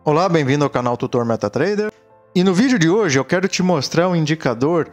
Olá, bem-vindo ao canal Tutor MetaTrader. E no vídeo de hoje eu quero te mostrar um indicador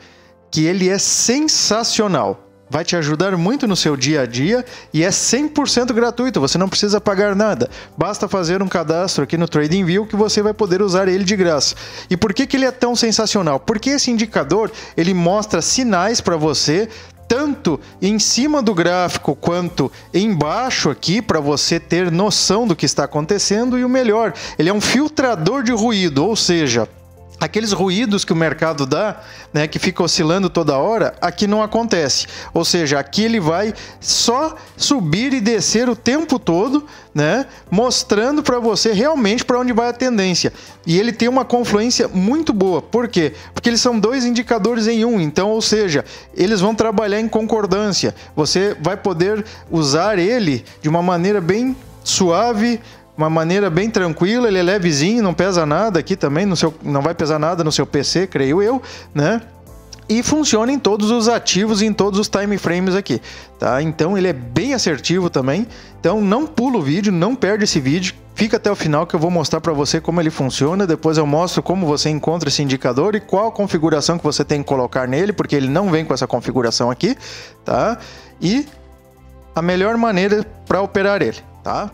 que ele é sensacional. Vai te ajudar muito no seu dia a dia e é 100% gratuito, você não precisa pagar nada. Basta fazer um cadastro aqui no TradingView que você vai poder usar ele de graça. E por que ele é tão sensacional? Porque esse indicador ele mostra sinais para você, tanto em cima do gráfico quanto embaixo aqui, para você ter noção do que está acontecendo. E o melhor, ele é um filtrador de ruído, ou seja, aqueles ruídos que o mercado dá, né, que fica oscilando toda hora, aqui não acontece. Ou seja, aqui ele vai só subir e descer o tempo todo, né, mostrando para você realmente para onde vai a tendência. E ele tem uma confluência muito boa. Por quê? Porque eles são dois indicadores em um. Então, ou seja, eles vão trabalhar em concordância. Você vai poder usar ele de uma maneira bem suave, uma maneira bem tranquila. Ele é levezinho, não pesa nada aqui também, não vai pesar nada no seu PC, creio eu, né? E funciona em todos os ativos e em todos os time frames aqui, tá? Então ele é bem assertivo também. Então não pula o vídeo, não perde esse vídeo, fica até o final que eu vou mostrar para você como ele funciona. Depois eu mostro como você encontra esse indicador e qual a configuração que você tem que colocar nele, porque ele não vem com essa configuração aqui, tá? E a melhor maneira para operar ele, tá?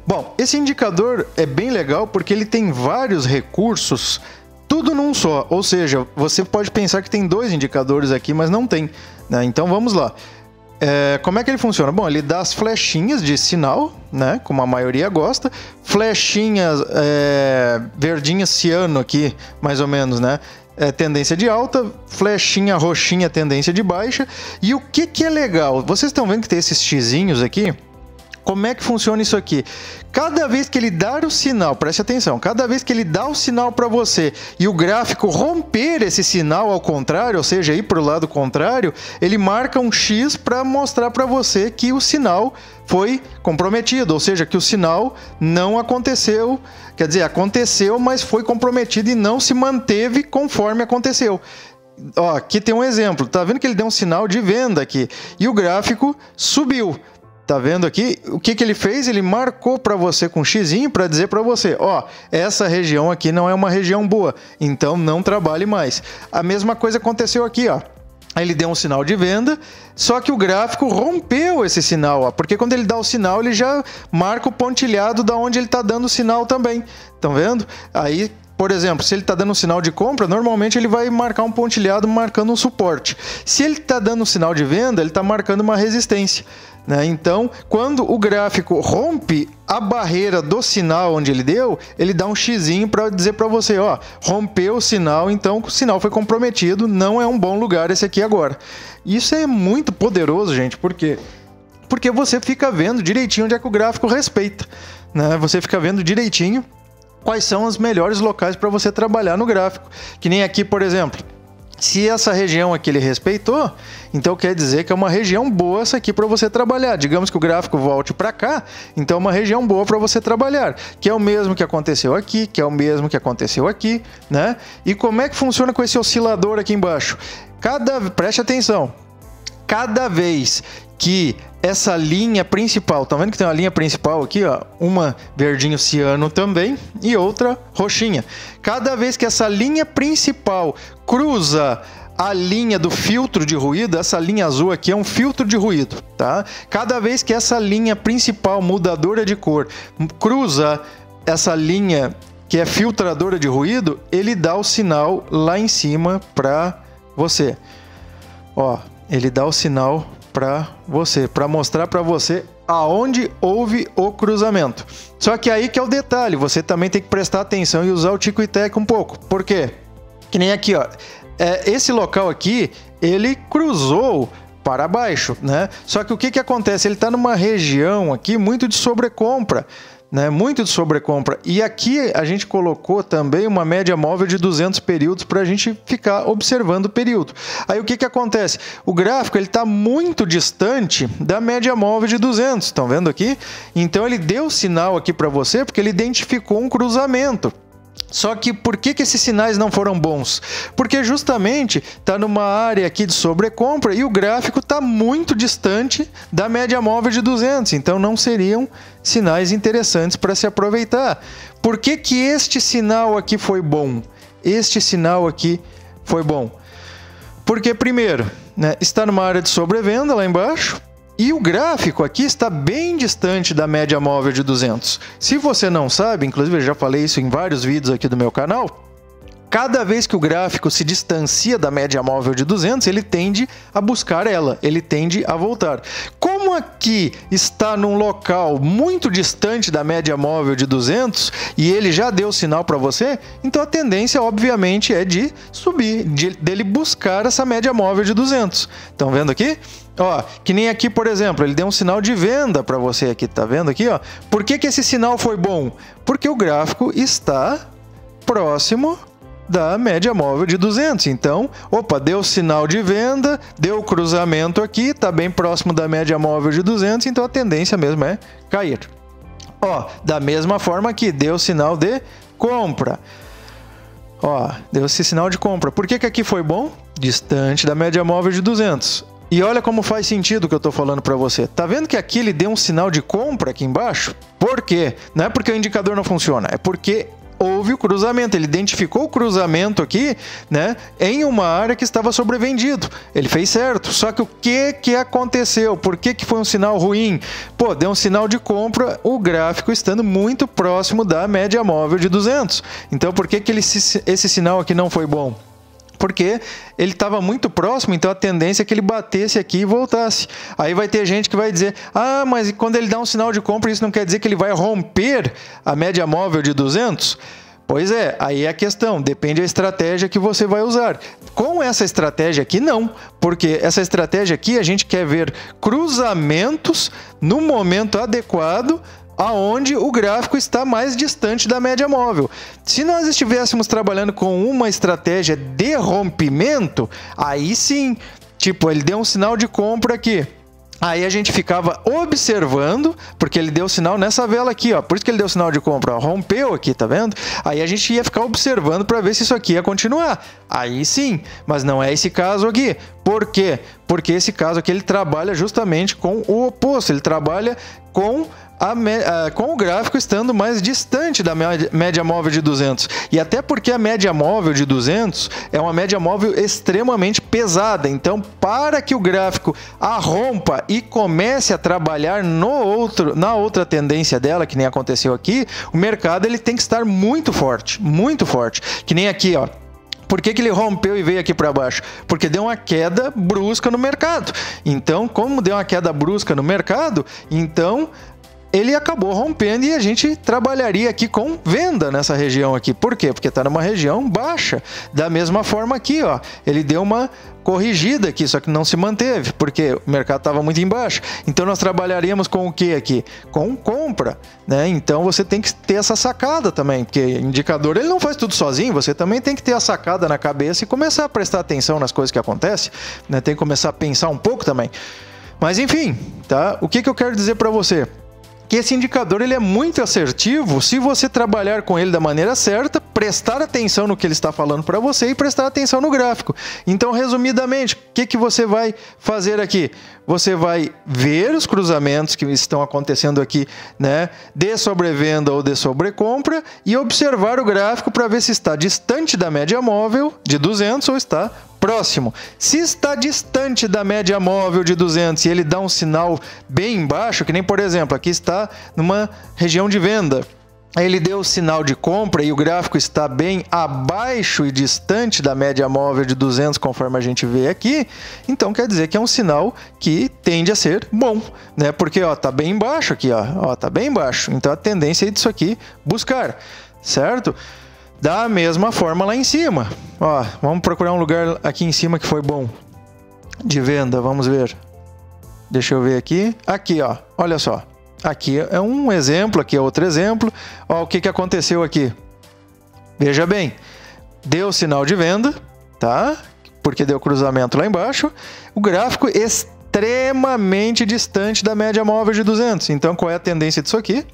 Bom, esse indicador é bem legal porque ele tem vários recursos, tudo num só. Ou seja, você pode pensar que tem dois indicadores aqui, mas não tem, né? Então vamos lá. Como é que ele funciona? Bom, ele dá as flechinhas de sinal, né? Como a maioria gosta. Flechinhas verdinha ciano aqui, mais ou menos, né? Tendência de alta, flechinha roxinha, tendência de baixa. E o que é legal? Vocês estão vendo que tem esses xizinhos aqui? Como é que funciona isso aqui? Cada vez que ele dar o sinal, preste atenção, cada vez que ele dá o sinal para você e o gráfico romper esse sinal ao contrário, ou seja, ir para o lado contrário, ele marca um X para mostrar para você que o sinal foi comprometido, ou seja, que o sinal não aconteceu, quer dizer, aconteceu, mas foi comprometido e não se manteve conforme aconteceu. Ó, aqui tem um exemplo, tá vendo que ele deu um sinal de venda aqui e o gráfico subiu. Tá vendo aqui? O que ele fez? Ele marcou para você com um xizinho para dizer para você, ó, essa região aqui não é uma região boa, então não trabalhe mais. A mesma coisa aconteceu aqui, ó. Ele deu um sinal de venda, só que o gráfico rompeu esse sinal, ó, porque quando ele dá o sinal, ele já marca o pontilhado da onde ele tá dando o sinal também. Estão vendo? Aí, por exemplo, se ele está dando um sinal de compra, normalmente ele vai marcar um pontilhado marcando um suporte. Se ele está dando um sinal de venda, ele está marcando uma resistência, né? Então, quando o gráfico rompe a barreira do sinal onde ele deu, ele dá um xizinho para dizer para você, ó, rompeu o sinal, então o sinal foi comprometido, não é um bom lugar esse aqui agora. Isso é muito poderoso, gente, por quê? Porque você fica vendo direitinho onde é que o gráfico respeita, né? Você fica vendo direitinho quais são os melhores locais para você trabalhar no gráfico. Que nem aqui, por exemplo, se essa região aqui ele respeitou, então quer dizer que é uma região boa essa aqui para você trabalhar. Digamos que o gráfico volte para cá, então é uma região boa para você trabalhar, que é o mesmo que aconteceu aqui, que é o mesmo que aconteceu aqui, né? E como é que funciona com esse oscilador aqui embaixo? Preste atenção, cada vez que essa linha principal, tá vendo que tem uma linha principal aqui, ó, uma verdinho ciano também e outra roxinha. Cada vez que essa linha principal cruza a linha do filtro de ruído, essa linha azul aqui é um filtro de ruído, tá? Cada vez que essa linha principal mudadora de cor cruza essa linha que é filtradora de ruído, ele dá o sinal lá em cima para você. Ó, ele dá o sinal para você, para mostrar para você aonde houve o cruzamento. Só que aí que é o detalhe, você também tem que prestar atenção e usar o Tico e Teco um pouco. Por quê? Que nem aqui, ó, esse local aqui, ele cruzou para baixo, né? Só que o que acontece? Ele está numa região aqui muito de sobrecompra, né? Muito de sobrecompra. E aqui a gente colocou também uma média móvel de 200 períodos para a gente ficar observando o período. Aí o que acontece? O gráfico ele está muito distante da média móvel de 200. Estão vendo aqui? Então ele deu sinal aqui para você porque ele identificou um cruzamento. Só que por que esses sinais não foram bons? Porque justamente está numa área aqui de sobrecompra e o gráfico está muito distante da média móvel de 200, então não seriam sinais interessantes para se aproveitar. Por que que este sinal aqui foi bom? Este sinal aqui foi bom. Porque, primeiro, né, está numa área de sobrevenda lá embaixo e o gráfico aqui está bem distante da média móvel de 200. Se você não sabe, inclusive eu já falei isso em vários vídeos aqui do meu canal, cada vez que o gráfico se distancia da média móvel de 200, ele tende a buscar ela, ele tende a voltar. Como aqui está num local muito distante da média móvel de 200 e ele já deu sinal para você, então a tendência, obviamente, é de subir, dele buscar essa média móvel de 200. Estão vendo aqui? Ó, que nem aqui, por exemplo, ele deu um sinal de venda para você aqui, tá vendo aqui, ó? Por que que esse sinal foi bom? Porque o gráfico está próximo da média móvel de 200. Então, opa, deu sinal de venda, deu cruzamento aqui, está bem próximo da média móvel de 200, então a tendência mesmo é cair. Ó, da mesma forma aqui, deu sinal de compra. Ó, deu esse sinal de compra. Por que que aqui foi bom? Distante da média móvel de 200. E olha como faz sentido o que eu estou falando para você. Tá vendo que aqui ele deu um sinal de compra aqui embaixo? Por quê? Não é porque o indicador não funciona, é porque houve o cruzamento, ele identificou o cruzamento aqui, né, em uma área que estava sobrevendido. Ele fez certo, só que o que aconteceu? Por que que foi um sinal ruim? Pô, deu um sinal de compra, o gráfico estando muito próximo da média móvel de 200. Então, por que que esse sinal aqui não foi bom? Porque ele estava muito próximo, então a tendência é que ele batesse aqui e voltasse. Aí vai ter gente que vai dizer, ah, mas quando ele dá um sinal de compra, isso não quer dizer que ele vai romper a média móvel de 200? Pois é, aí é a questão, depende da estratégia que você vai usar. Com essa estratégia aqui, não, porque essa estratégia aqui a gente quer ver cruzamentos no momento adequado, aonde o gráfico está mais distante da média móvel. Se nós estivéssemos trabalhando com uma estratégia de rompimento, aí sim, tipo, ele deu um sinal de compra aqui. Aí a gente ficava observando, porque ele deu sinal nessa vela aqui, ó. Por isso que ele deu sinal de compra, ó. Rompeu aqui, tá vendo? Aí a gente ia ficar observando para ver se isso aqui ia continuar. Aí sim, mas não é esse caso aqui. Por quê? Porque esse caso aqui ele trabalha justamente com o oposto. Ele trabalha com o gráfico estando mais distante da média móvel de 200. E até porque a média móvel de 200 é uma média móvel extremamente pesada. Então, para que o gráfico a rompa e comece a trabalhar na outra tendência dela, que nem aconteceu aqui, o mercado ele tem que estar muito forte, muito forte. Que nem aqui, ó. Por que que ele rompeu e veio aqui para baixo? Porque deu uma queda brusca no mercado. Então, como deu uma queda brusca no mercado, então ele acabou rompendo e a gente trabalharia aqui com venda nessa região aqui. Por quê? Porque está numa região baixa. Da mesma forma aqui, ó, ele deu uma corrigida aqui, só que não se manteve, porque o mercado estava muito embaixo. Então nós trabalharíamos com o que aqui? Com compra, né? Então você tem que ter essa sacada também, porque indicador ele não faz tudo sozinho, você também tem que ter a sacada na cabeça e começar a prestar atenção nas coisas que acontecem, né? Tem que começar a pensar um pouco também. Mas enfim, tá? O que eu quero dizer para você? Que esse indicador ele é muito assertivo se você trabalhar com ele da maneira certa, prestar atenção no que ele está falando para você e prestar atenção no gráfico. Então, resumidamente, o que você vai fazer aqui? Você vai ver os cruzamentos que estão acontecendo aqui, né, de sobrevenda ou de sobrecompra e observar o gráfico para ver se está distante da média móvel de 200 ou está próximo. Se está distante da média móvel de 200 e ele dá um sinal bem baixo, que nem, por exemplo, aqui está numa região de venda, aí ele deu o sinal de compra e o gráfico está bem abaixo e distante da média móvel de 200, conforme a gente vê aqui, então quer dizer que é um sinal que tende a ser bom, né? Porque, ó, tá bem baixo aqui, ó, tá bem baixo. Então a tendência é disso aqui buscar, certo? Da mesma forma lá em cima, ó, vamos procurar um lugar aqui em cima que foi bom de venda, vamos ver. Deixa eu ver aqui. Aqui, ó, olha só. Aqui é um exemplo, aqui é outro exemplo. Ó, o que aconteceu aqui? Veja bem, deu sinal de venda, tá? Porque deu cruzamento lá embaixo. O gráfico extremamente distante da média móvel de 200. Então, qual é a tendência disso aqui?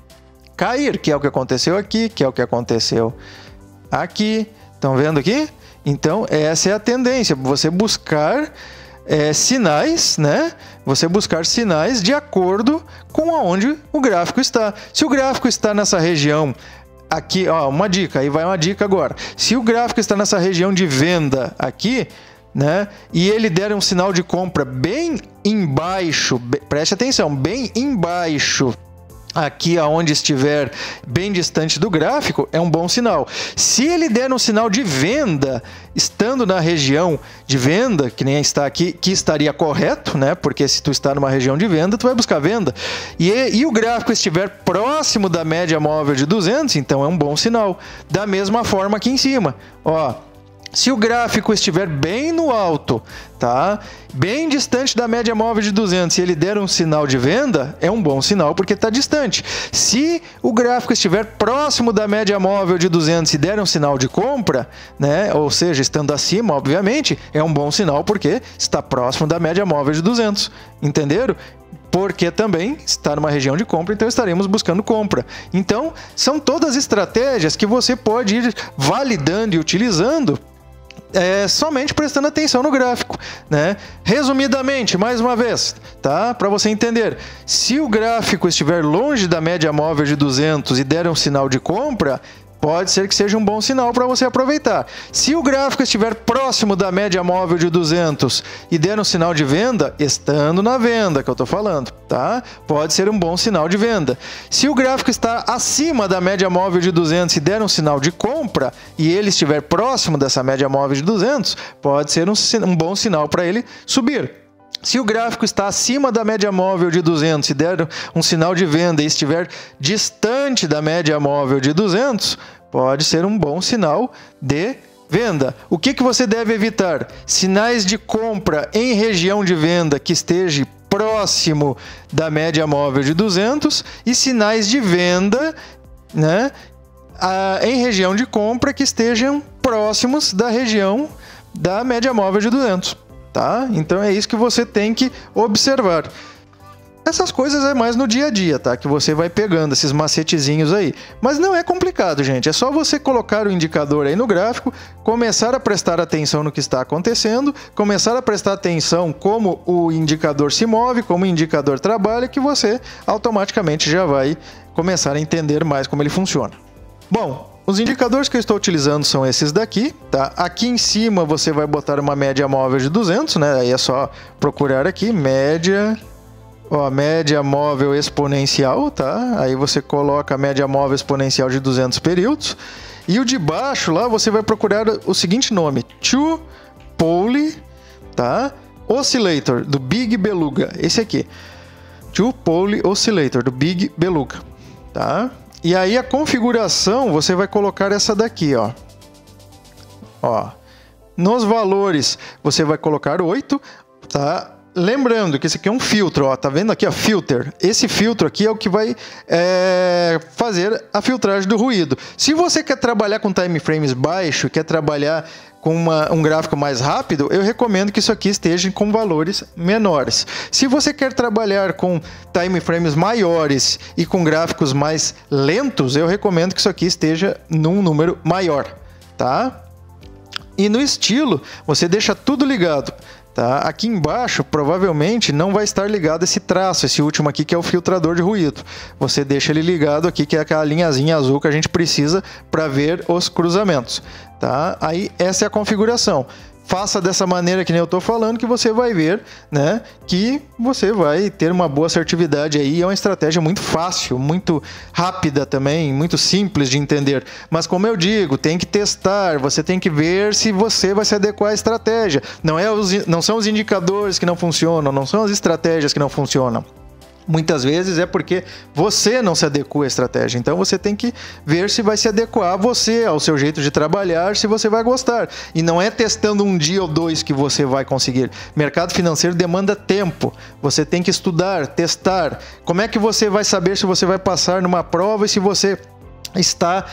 Cair, que é o que aconteceu aqui, que é o que aconteceu aqui. Estão vendo aqui? Então, essa é a tendência. Você buscar sinais, né? Você buscar sinais de acordo com aonde o gráfico está. Se o gráfico está nessa região aqui, ó, uma dica, aí vai uma dica agora. Se o gráfico está nessa região de venda aqui, né, e ele der um sinal de compra bem embaixo, preste atenção, bem embaixo, aqui aonde estiver bem distante do gráfico, é um bom sinal. Se ele der um sinal de venda, estando na região de venda, que nem está aqui, que estaria correto, né? Porque se tu está numa região de venda, tu vai buscar venda. E o gráfico estiver próximo da média móvel de 200, então é um bom sinal. Da mesma forma aqui em cima, ó. Se o gráfico estiver bem no alto, tá? Bem distante da média móvel de 200 e ele der um sinal de venda, é um bom sinal porque está distante. Se o gráfico estiver próximo da média móvel de 200 e der um sinal de compra, né? Ou seja, estando acima, obviamente, é um bom sinal porque está próximo da média móvel de 200. Entenderam? Porque também está numa região de compra, então estaremos buscando compra. Então, são todas estratégias que você pode ir validando e utilizando somente prestando atenção no gráfico, né? Resumidamente, mais uma vez, tá? Para você entender, se o gráfico estiver longe da média móvel de 200 e der um sinal de compra, pode ser que seja um bom sinal para você aproveitar. Se o gráfico estiver próximo da média móvel de 200 e der um sinal de venda, estando na venda que eu estou falando, tá? Pode ser um bom sinal de venda. Se o gráfico está acima da média móvel de 200 e der um sinal de compra e ele estiver próximo dessa média móvel de 200, pode ser um bom sinal para ele subir. Se o gráfico está acima da média móvel de 200 e der um sinal de venda e estiver distante da média móvel de 200, pode ser um bom sinal de venda. O que você deve evitar? Sinais de compra em região de venda que esteja próximo da média móvel de 200 e sinais de venda, né, em região de compra que estejam próximos da região da média móvel de 200. Tá? Então é isso que você tem que observar. Essas coisas é mais no dia a dia, tá? Que você vai pegando esses macetezinhos aí. Mas não é complicado, gente. É só você colocar o indicador aí no gráfico, começar a prestar atenção no que está acontecendo, começar a prestar atenção como o indicador se move, como o indicador trabalha, que você automaticamente já vai começar a entender mais como ele funciona. Bom, os indicadores que eu estou utilizando são esses daqui, tá? Aqui em cima você vai botar uma média móvel de 200, né? Aí é só procurar aqui, média móvel exponencial, tá? Aí você coloca a média móvel exponencial de 200 períodos. E o de baixo lá você vai procurar o seguinte nome, Two Pole, tá? Oscillator, do Big Beluga, esse aqui. Two Pole Oscillator, do Big Beluga, tá? E aí a configuração, você vai colocar essa daqui, ó. Ó. Nos valores, você vai colocar 8, tá? Lembrando que esse aqui é um filtro, ó. Tá vendo aqui, ó, filter. Esse filtro aqui é o que vai fazer a filtragem do ruído. Se você quer trabalhar com time frames baixo, quer trabalhar com um gráfico mais rápido, eu recomendo que isso aqui esteja com valores menores. Se você quer trabalhar com time frames maiores e com gráficos mais lentos, eu recomendo que isso aqui esteja num número maior, tá? E no estilo, você deixa tudo ligado. Tá? Aqui embaixo, provavelmente, não vai estar ligado esse traço, esse último aqui que é o filtrador de ruído. Você deixa ele ligado aqui, que é aquela linhazinha azul que a gente precisa para ver os cruzamentos. Tá? Aí, essa é a configuração. Faça dessa maneira que nem eu estou falando, que você vai ver, né, que você vai ter uma boa assertividade aí. É uma estratégia muito fácil, muito rápida também, muito simples de entender. Mas como eu digo, tem que testar, você tem que ver se você vai se adequar à estratégia. Não são os indicadores que não funcionam, não são as estratégias que não funcionam. Muitas vezes é porque você não se adequa à estratégia. Então você tem que ver se vai se adequar a você, ao seu jeito de trabalhar, se você vai gostar. E não é testando um dia ou dois que você vai conseguir. Mercado financeiro demanda tempo. Você tem que estudar, testar. Como é que você vai saber se você vai passar numa prova e se você está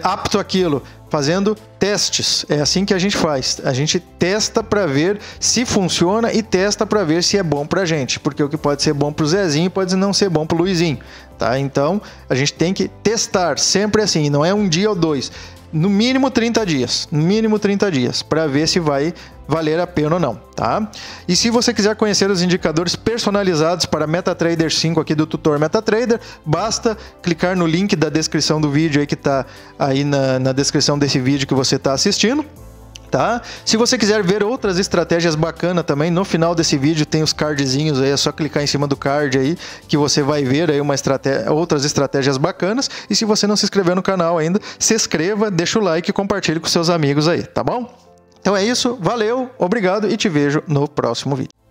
apto àquilo? Fazendo testes. É assim que a gente faz. A gente testa para ver se funciona e testa para ver se é bom para a gente. Porque o que pode ser bom para o Zezinho pode não ser bom para o Luizinho. Tá? Então, a gente tem que testar. Sempre assim. Não é um dia ou dois. no mínimo 30 dias, para ver se vai valer a pena ou não, tá? E se você quiser conhecer os indicadores personalizados para MetaTrader 5 aqui do Tutor MetaTrader, basta clicar no link da descrição do vídeo aí que tá aí na descrição desse vídeo que você está assistindo. Tá? Se você quiser ver outras estratégias bacanas também, no final desse vídeo tem os cardzinhos aí, é só clicar em cima do card aí que você vai ver aí outras estratégias bacanas. E se você não se inscreveu no canal ainda, se inscreva, deixa o like e compartilhe com seus amigos aí, tá bom? Então é isso, valeu, obrigado e te vejo no próximo vídeo.